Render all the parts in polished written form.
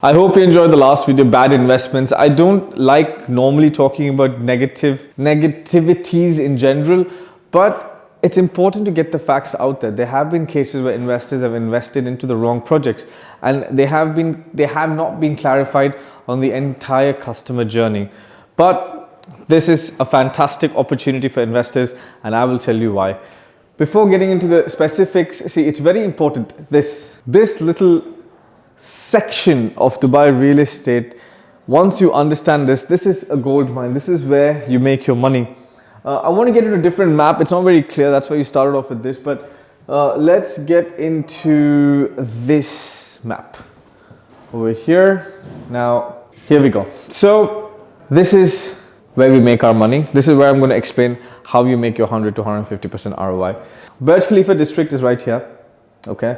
I hope you enjoyed the last video, bad investments. I don't like normally talking about negativities in general, but it's important to get the facts out there. There have been cases where investors have invested into the wrong projects and they have not been clarified on the entire customer journey. But this is a fantastic opportunity for investors and I will tell you why. Before getting into the specifics, see, it's very important. This little section of Dubai real estate, once you understand this is a gold mine. This is where you make your money. I want to get into a different map. It's not very clear. That's why you started off with this. But let's get into this map over here. Now, here we go. So this is where we make our money. This is where I'm going to explain how you make your 100 to 150% ROI. Burj Khalifa district is right here. Okay.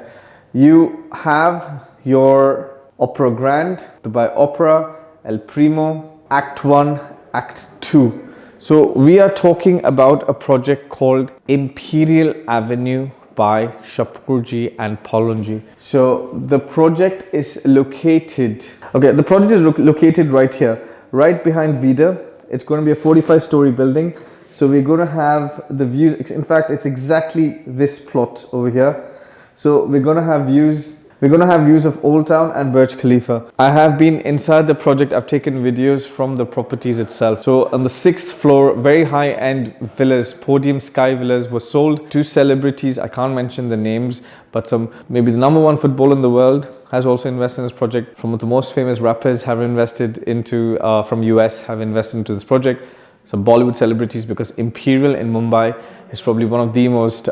You have your Opera Grand, Dubai Opera, El Primo, Act 1, Act 2. So we are talking about a project called Imperial Avenue by Shapoorji and Pallonji. So the project is located, located right here, right behind Vida. It's going to be a 45-story building. So we're going to have the views. In fact, it's exactly this plot over here. So we're going to have views of Old Town and Burj Khalifa. I have been inside the project. I've taken videos from the properties itself. So on the 6th floor, very high-end villas, podium sky villas were sold to celebrities. I can't mention the names, but maybe the #1 footballer in the world has also invested in this project. Some of the most famous rappers have invested into, from US have invested into this project. Some Bollywood celebrities, because Imperial in Mumbai is probably one of the most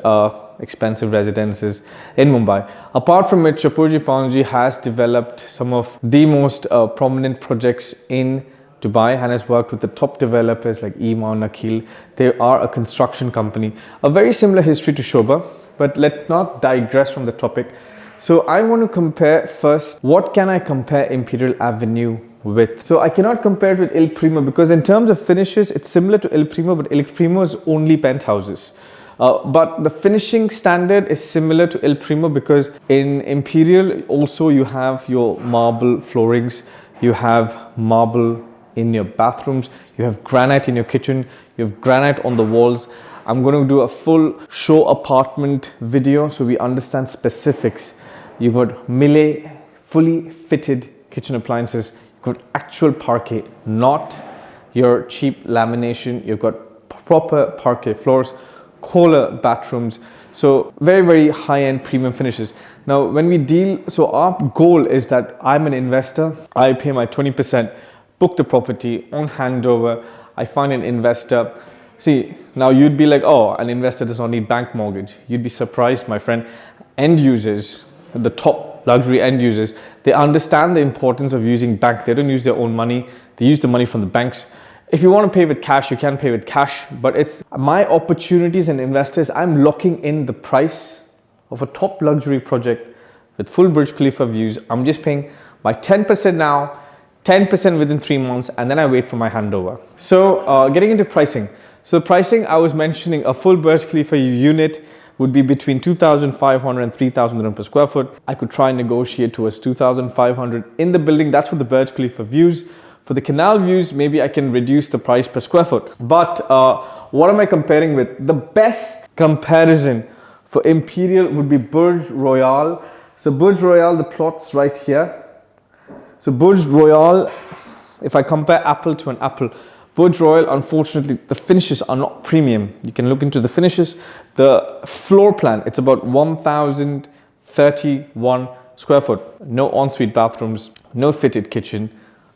expensive residences in Mumbai. Apart from it, Shapoorji Pallonji has developed some of the most prominent projects in Dubai and has worked with the top developers like Iman, Nakhil. They are a construction company. A very similar history to Shobha, but let's not digress from the topic. So I want to compare first, what can I compare Imperial Avenue with? So I cannot compare it with El Primo because in terms of finishes, it's similar to El Primo, but El Primo is only penthouses. But the finishing standard is similar to El Primo because in Imperial also you have your marble floorings, you have marble in your bathrooms, you have granite in your kitchen, you have granite on the walls. I'm going to do a full show apartment video so we understand specifics. You've got Millet fully fitted kitchen appliances, you've got actual parquet, not your cheap lamination. You've got proper parquet floors, Kohler bathrooms, so very, very high-end premium finishes. Now when we deal, so our goal is that I'm an investor, I pay my 20%, book the property on handover, I find an investor. See, now you'd be like, oh, an investor does not need bank mortgage. You'd be surprised, my friend. End users, the top luxury end users, they understand the importance of using bank. They don't use their own money, they use the money from the banks. If you want to pay with cash, you can pay with cash, but it's my opportunities and investors. I'm locking in the price of a top luxury project with full Burj Khalifa views. I'm just paying my 10% now, 10% within 3 months, and then I wait for my handover. So getting into pricing. So pricing, I was mentioning a full Burj Khalifa unit would be between 2,500 and 3,000 dirham per square foot. I could try and negotiate towards 2,500 in the building. That's for the Burj Khalifa views. For the canal views, maybe I can reduce the price per square foot. But what am I comparing with? The best comparison for Imperial would be Burj Royal. So Burj Royal, the plot's right here. So Burj Royal, if I compare apple to an apple, Burj Royal, unfortunately, the finishes are not premium. You can look into the finishes. The floor plan, it's about 1,031 square foot. No ensuite bathrooms, no fitted kitchen.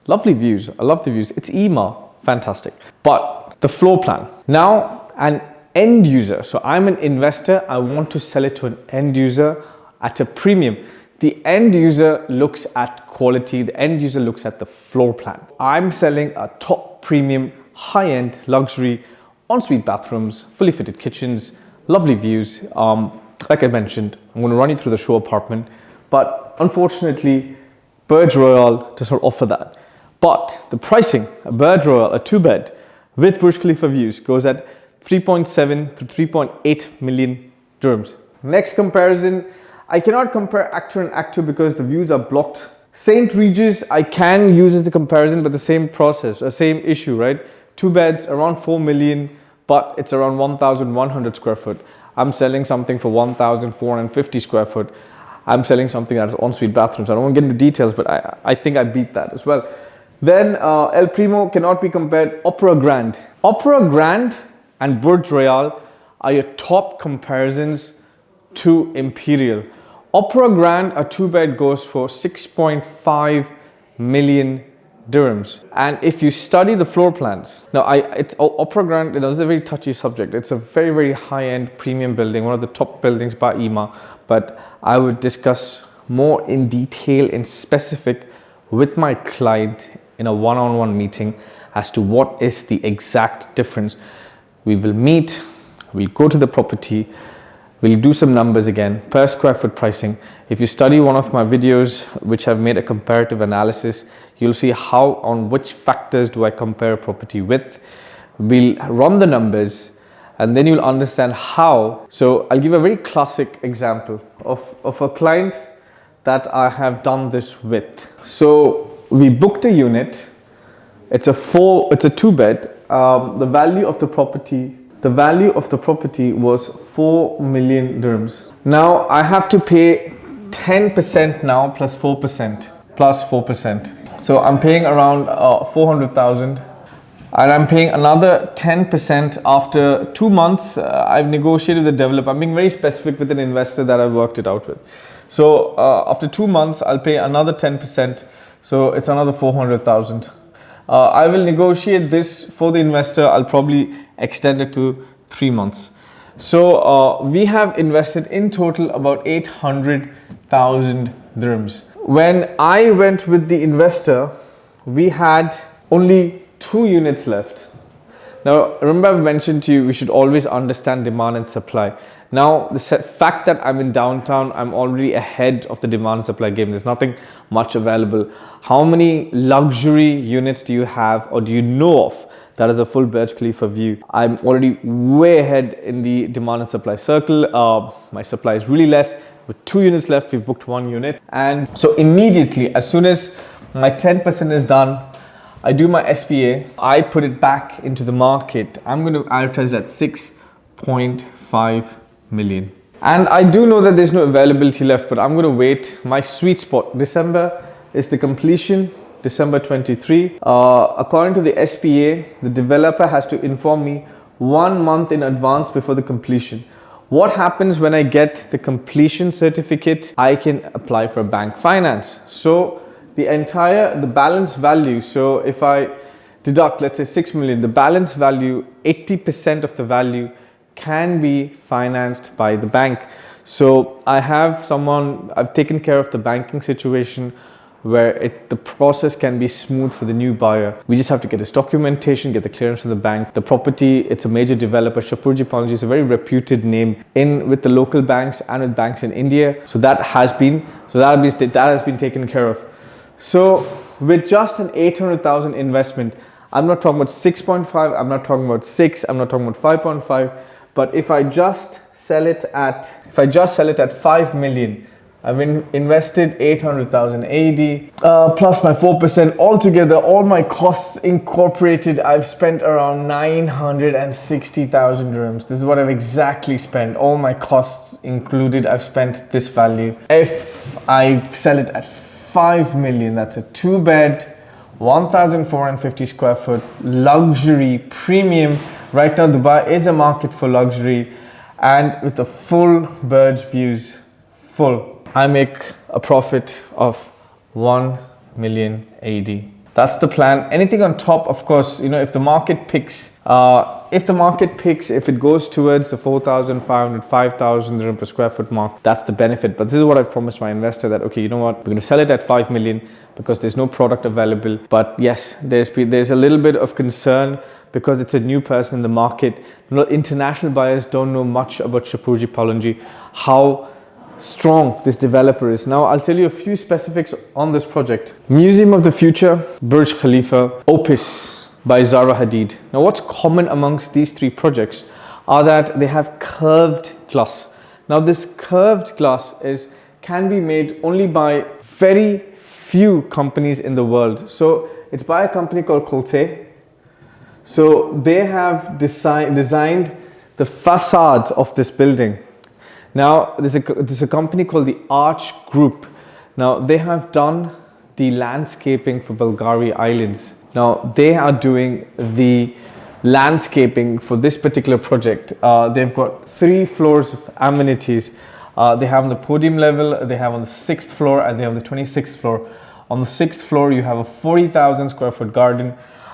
Lovely views. I love the views. It's EMA. Fantastic. But the floor plan. Now, an end user. So I'm an investor. I want to sell it to an end user at a premium. The end user looks at quality. The end user looks at the floor plan. I'm selling a top premium, high-end luxury, ensuite bathrooms, fully fitted kitchens, lovely views. Like I mentioned, I'm going to run you through the show apartment. But unfortunately, Burj Royal does not offer that. But the pricing, a Burj Royal, a 2-bed with Burj Khalifa views goes at 3.7 to 3.8 million dirhams. Next comparison, I cannot compare Act 2 and Act 2 because the views are blocked St. Regis, I can use as the comparison, but the same process, same issue, right? 2 beds, around 4 million, but it's around 1,100 square foot. I'm selling something for 1,450 square foot. I'm selling something that's ensuite bathrooms. I don't want to get into details, but I think I beat that as well. Then El Primo cannot be compared. Opera Grand. Opera Grand and Burj Royal are your top comparisons to Imperial. Opera Grand, a 2-bed goes for 6.5 million dirhams. And if you study the floor plans, now it's Opera Grand, it's a very touchy subject. It's a very, very high-end premium building, one of the top buildings by IMA, but I would discuss more in detail and specific with my client in a one-on-one meeting as to what is the exact difference. We will meet, we'll go to the property, we'll do some numbers again, per square foot pricing. If you study one of my videos, which have made a comparative analysis, you'll see how, on which factors do I compare a property with. We'll run the numbers and then you'll understand how. So I'll give a very classic example of a client that I have done this with. So we booked a unit. It's a 2-bed. The value of the property was 4 million dirhams. Now I have to pay 10% now plus 4%. So I'm paying around 400,000, and I'm paying another 10% after 2 months. I've negotiated with the developer. I'm being very specific with an investor that I've worked it out with. So after 2 months, I'll pay another 10%. So it's another 400,000. I will negotiate this for the investor. I'll probably extend it to 3 months. So we have invested in total about 800,000 dirhams. When I went with the investor, we had only 2 units left. Now, remember I've mentioned to you, we should always understand demand and supply. Now, the fact that I'm in downtown, I'm already ahead of the demand and supply game. There's nothing much available. How many luxury units do you have or do you know of that is a full Burj Khalifa view? I'm already way ahead in the demand and supply circle. My supply is really less. With 2 units left, we've booked 1 unit. And so immediately, as soon as my 10% is done, I do my SPA. I put it back into the market. I'm going to advertise at 6.5 million. And I do know that there's no availability left, but I'm going to wait. My sweet spot, December is the completion, December 23. According to the SPA, the developer has to inform me 1 month in advance before the completion. What happens when I get the completion certificate? I can apply for bank finance. So the balance value, so if I deduct, let's say 6 million, the balance value, 80% of the value can be financed by the bank. So I've taken care of the banking situation where the process can be smooth for the new buyer. We just have to get this documentation, get the clearance from the bank. The property, it's a major developer. Shapoorji Pallonji is a very reputed name with the local banks and with banks in India. So that has been taken care of. So with just an 800,000 investment, I'm not talking about 6.5, I'm not talking about 6, I'm not talking about 5.5, but if I just sell it at 5 million, I've invested 800,000 AED plus my 4%. Altogether, all my costs incorporated, I've spent around 960,000 dirhams. This is what I've exactly spent. All my costs included, I've spent this value. If I sell it at 5 million, that's a 2-bed, 1,450 square foot, luxury, premium. Right now, Dubai is a market for luxury, and with the full Burj views, I make a profit of 1 million AED. That's the plan. Anything on top, of course, if the market picks, if it goes towards the 4,500, 5,000 dirham per square foot mark, that's the benefit. But this is what I promised my investor, that, okay, you know what, we're going to sell it at 5 million because there's no product available. But yes, there's a little bit of concern because it's a new person in the market. International buyers don't know much about Shapoorji Pallonji, how strong this developer is. Now I'll tell you a few specifics on this project. Museum of the Future, Burj Khalifa, Opus by Zara Hadid. Now what's common amongst these 3 projects are that they have curved glass. Now this curved glass can be made only by very few companies in the world. So it's by a company called Colte. So they have designed the facade of this building. Now there's a company called the Arch Group. Now they have done the landscaping for Bulgari Islands. Now they are doing the landscaping for this particular project. They've got 3 floors of amenities. They have on the podium level, they have on the 6th floor, and they have the 26th floor. On the 6th floor, you have a 40,000 square foot garden.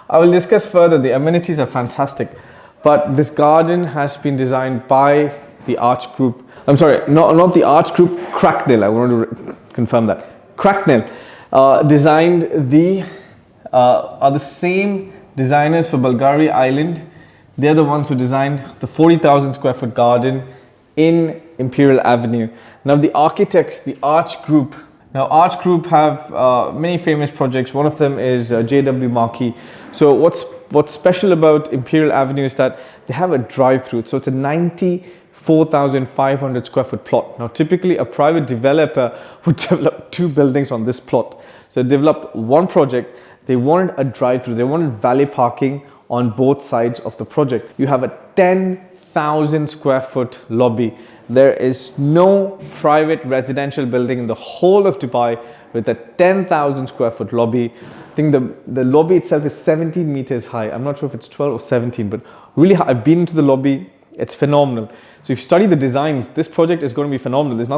I will discuss further. The amenities are fantastic, but this garden has been designed by the Arch Group. I'm sorry, not the Arch Group, Cracknell. I want to confirm that. Cracknell designed are the same designers for Bulgari Island. They're the ones who designed the 40,000 square foot garden in Imperial Avenue. Now the architects, the Arch Group. Now Arch Group have many famous projects. One of them is JW Marquis. So what's special about Imperial Avenue is that they have a drive-through. So it's a 94,500 square foot plot. Now typically a private developer would develop 2 buildings on this plot. So they developed one project. They wanted a drive-through. They wanted valet parking on both sides of the project. You have a 10,000 square foot lobby. There is no private residential building in the whole of Dubai with a 10,000 square foot lobby. I think the lobby itself is 17 meters high. I'm not sure if it's 12 or 17, but really high. I've been into the lobby. It's phenomenal. So if you study the designs, this project is going to be phenomenal. There's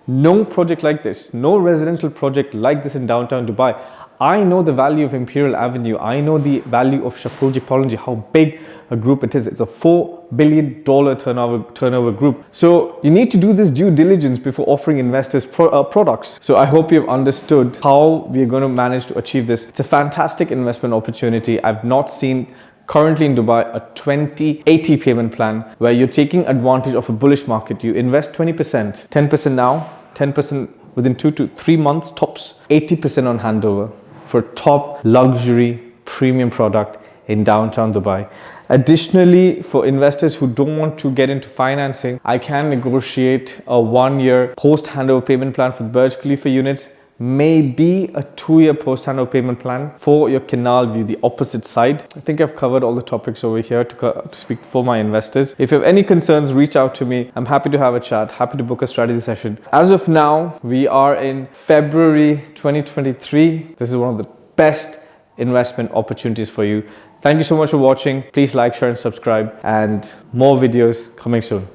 no project like this, no residential project like this in downtown Dubai. I know the value of Imperial Avenue. I know the value of Shapoorji Pallonji, how big a group it is. It's a $4 billion turnover group. So you need to do this due diligence before offering investors products. So I hope you've understood how we're going to manage to achieve this. It's a fantastic investment opportunity. I've not seen currently in Dubai a 20/80 payment plan where you're taking advantage of a bullish market. You invest 20%, 10% now, 10% within 2 to 3 months tops, 80% on handover for top luxury premium product in downtown Dubai. Additionally, for investors who don't want to get into financing, I can negotiate a 1-year post handover payment plan for the Burj Khalifa units, maybe a 2-year post handover payment plan for your canal view, the opposite side. I think I've covered all the topics over here to speak for my investors. If you have any concerns, reach out to me. I'm happy to have a chat, happy to book a strategy session. As of now, we are in February 2023. This is one of the best investment opportunities for you. Thank you so much for watching. Please like, share and subscribe, and more videos coming soon.